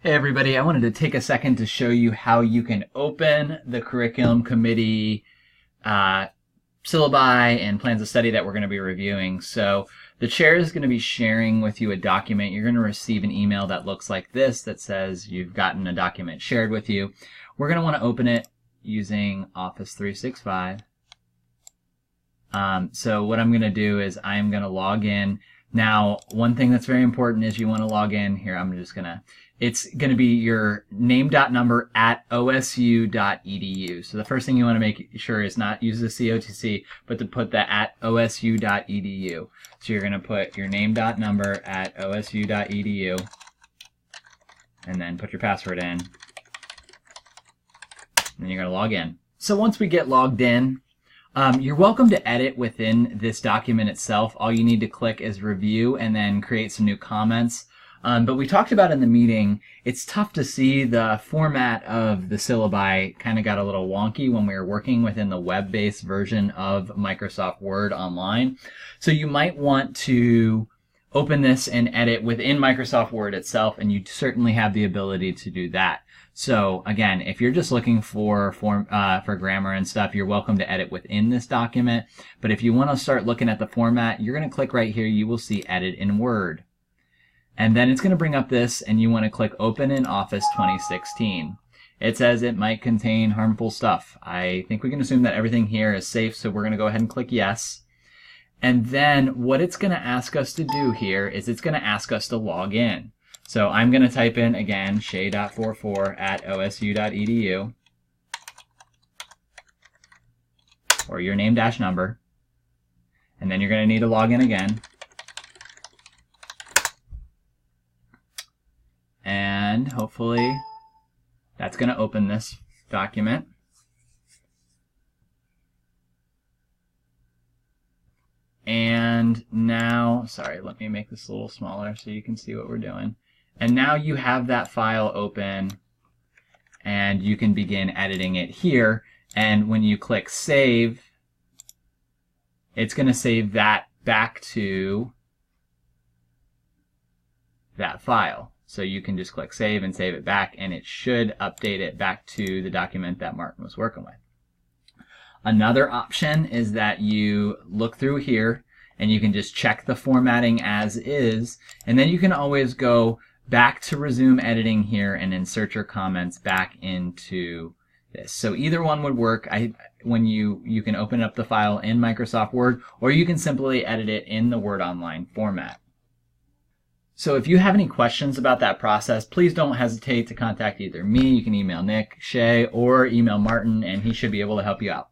Hey everybody, I wanted to take a second to show you how you can open the curriculum committee syllabi and plans of study that we're going to be reviewing. So the chair is going to be sharing with you a document. You're going to receive an email that looks like this that says you've gotten a document shared with you. We're going to want to open it using Office 365. So what I'm going to do is I'm going to log in. Now, one thing that's very important is you want to log in here. It's going to be your name.number at osu.edu. So the first thing you want to make sure is not use the COTC, but to put the at osu.edu. So you're going to put your name.number at osu.edu and then put your password in. And then you're going to log in. So once we get logged in, you're welcome to edit within this document itself. All you need to click is review and then create some new comments. But we talked about in the meeting, it's tough to see the format of the syllabi kind of got a little wonky when we were working within the web-based version of Microsoft Word Online. So you might want to open this and edit within Microsoft Word itself, and you certainly have the ability to do that. So again, if you're just looking for grammar and stuff, you're welcome to edit within this document. But if you want to start looking at the format, you're going to click right here. You will see Edit in Word. And then it's going to bring up this, and you want to click Open in Office 2016. It says it might contain harmful stuff. I think we can assume that everything here is safe, so we're going to go ahead and click Yes. And then what it's going to ask us to do here is it's going to ask us to log in. So I'm going to type in, again, shay.44 at osu.edu, or your name-number, and then you're going to need to log in again. And hopefully that's going to open this document. And now, sorry, let me make this a little smaller so you can see what we're doing. And now you have that file open and you can begin editing it here. And when you click save, it's going to save that back to that file. So you can just click save and save it back, and it should update it back to the document that Martin was working with. Another option is that you look through here and you can just check the formatting as is, and then you can always go back to resume editing here and insert your comments back into this. So either one would work. When you can open up the file in Microsoft Word, or you can simply edit it in the Word Online format. So if you have any questions about that process, please don't hesitate to contact either me. You can email Nick, Shay, or email Martin, and he should be able to help you out.